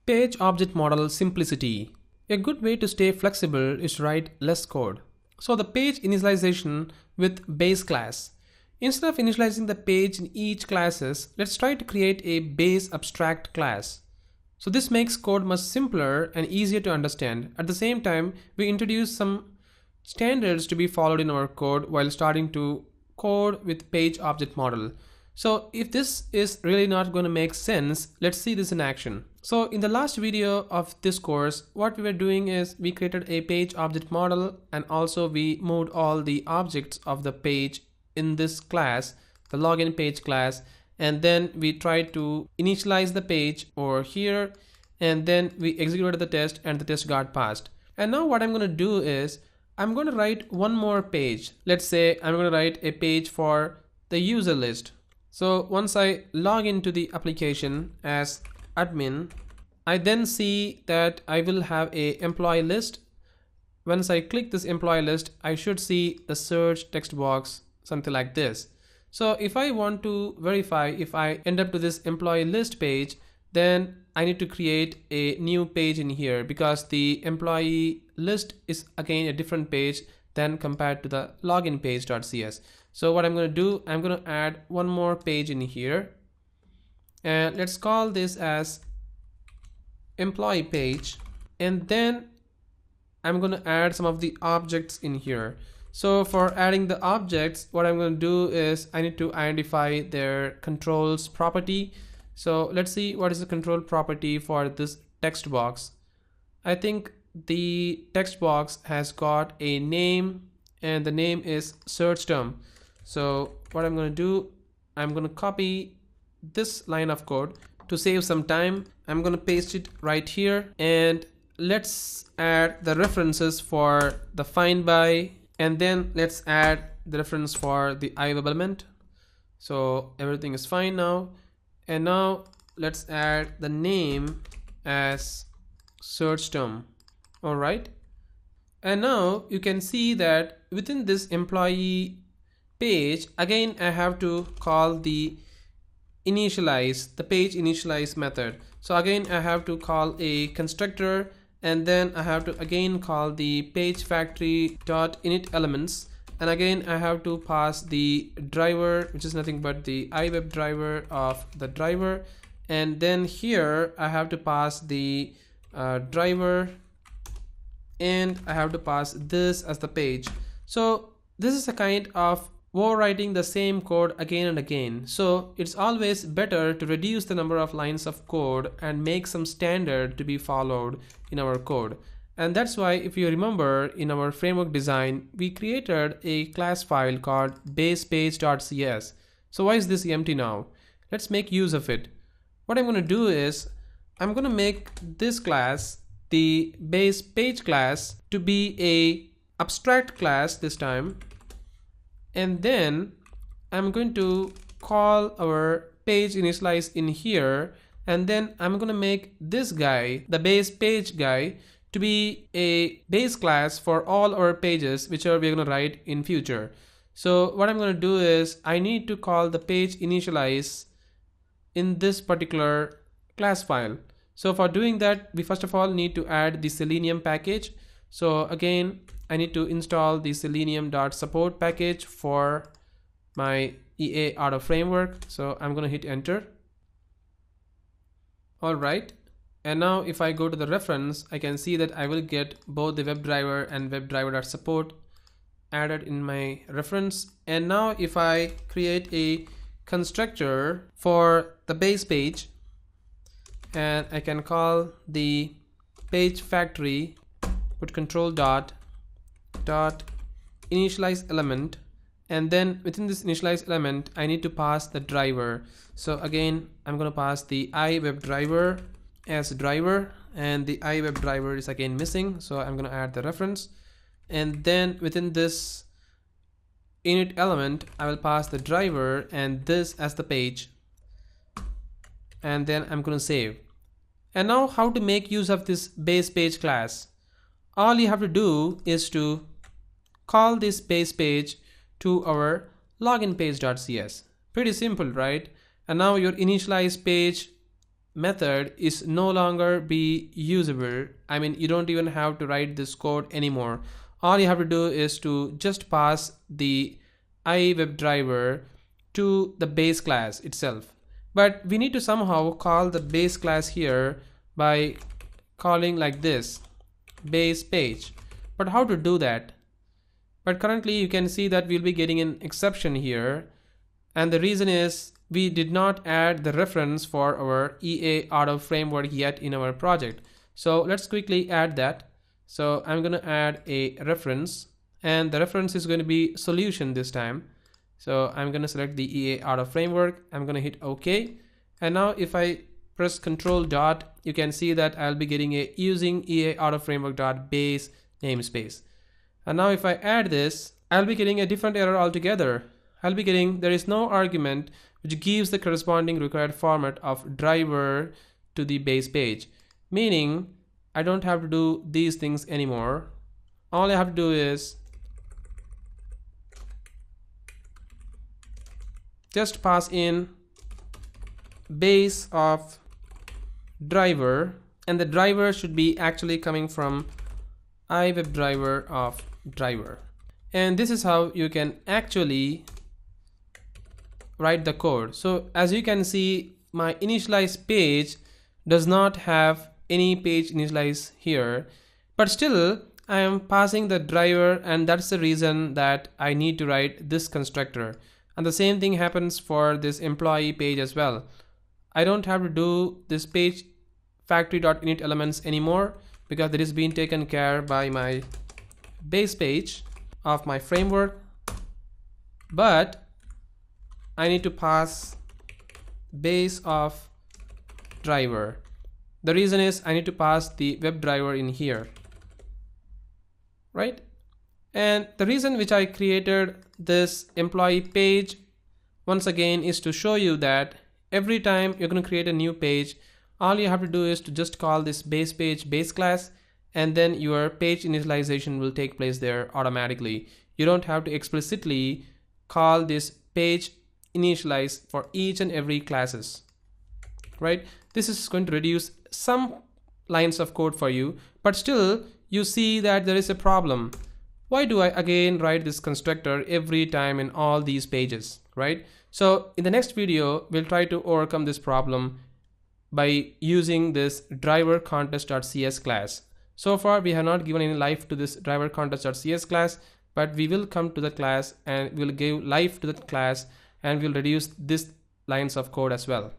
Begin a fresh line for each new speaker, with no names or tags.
Page object model simplicity. A good way to stay flexible is to write less code. So the page initialization with base class. Instead of initializing the page in each classes, let's try to create a base abstract class. So this makes code much simpler and easier to understand. At the same time, we introduce some standards to be followed in our code while starting to code with page object model. So if this is really not going to make sense, let's see this in action. So in the last video of this course, what we were doing is we created a page object model, and also we moved all the objects of the page in this class, the login page class, and then we tried to initialize the page over here, and then we executed the test and the test got passed. And now what I'm going to do is I'm going to write one more page. Let's say I'm going to write a page for the user list. So once I log into the application as admin, I then see that I will have a employee list. Once I click this employee list, I should see the search text box, something like this. So if I want to verify if I end up to this employee list page, then I need to create a new page in here, because the employee list is again a different page than compared to the login page.cs. So what I'm going to do, I'm going to add one more page in here, and let's call this as employee page, and then I'm going to add some of the objects in here. So for adding the objects, what I'm going to do is I need to identify their controls property. So let's see what is the control property for this text box. I think the text box has got a name, and the name is search term. So what I'm going to do, I'm going to copy this line of code to save some time. I'm going to paste it right here, and let's add the references for the find by, and then let's add the reference for the iWeb element. So everything is fine now. And now let's add the name as search term. All right. And now you can see that within this employee page, again, I have to call the initialize, the page initialize method. So again, I have to call a constructor, and then I have to again call the page factory dot init elements, and again I have to pass the driver, which is nothing but the iWeb driver of the driver, and then here I have to pass the driver, and I have to pass this as the page. So this is a kind of overwriting the same code again and again. So it's always better to reduce the number of lines of code and make some standard to be followed in our code. And that's why, if you remember, in our framework design, we created a class file called basepage.cs. So why is this empty now? Let's make use of it. What I'm going to do is I'm going to make this class, the base page class, to be a abstract class this time. And then I'm going to call our page initialize in here, and then I'm going to make this guy, the base page guy, to be a base class for all our pages which we're going to write in future. So what I'm going to do is I need to call the page initialize in this particular class file. So for doing that, we first of all need to add the Selenium package. So again, I need to install the selenium.support package for my EA Auto framework. So I'm going to hit enter. All right. And now if I go to the reference, I can see that I will get both the WebDriver and WebDriver.support added in my reference. And now if I create a constructor for the base page, and I can call the page factory with control dot initialize element, and then within this initialize element I need to pass the driver. So again, I'm going to pass the iWeb driver as driver, and the iWeb driver is again missing, so I'm going to add the reference, and then within this init element I will pass the driver and this as the page, and then I'm going to save. And now how to make use of this base page class? All you have to do is to call this base page to our login page.cs. Pretty simple, right? And now your initialize page method is no longer be usable. I mean, you don't even have to write this code anymore. All you have to do is to just pass the iWeb driver to the base class itself. But we need to somehow call the base class here by calling like this, base page. But how to do that? But currently you can see that we'll be getting an exception here, and the reason is we did not add the reference for our EA Auto framework yet in our project. So let's quickly add that. So I'm going to add a reference, and the reference is going to be solution this time. So I'm going to select the EA Auto framework. I'm going to hit OK. And now if I press Control dot, you can see that I'll be getting a using EA Auto framework dot base namespace. And now if I add this, I'll be getting a different error altogether. I'll be getting there is no argument which gives the corresponding required format of driver to the base page, meaning I don't have to do these things anymore. All I have to do is just pass in base of driver, and the driver should be actually coming from iWeb driver of driver. And this is how you can actually write the code. So as you can see, my initialize page does not have any page initialize here, but still I am passing the driver, and that's the reason that I need to write this constructor. And the same thing happens for this employee page as well. I don't have to do this page factory.init elements anymore because it is being taken care by my base page of my framework, but I need to pass base of driver. The reason is I need to pass the web driver in here, right? And the reason which I created this employee page once again is to show you that every time you're going to create a new page, all you have to do is to just call this base page base class, and then your page initialization will take place there automatically. You don't have to explicitly call this page initialize for each and every classes, right? This is going to reduce some lines of code for you, but still you see that there is a problem. Why do I again write this constructor every time in all these pages, right? So in the next video, we'll try to overcome this problem by using this driver contest.cs class. So far, we have not given any life to this driver contest.cs class, but we will come to the class and we'll give life to that class, and we'll reduce this lines of code as well.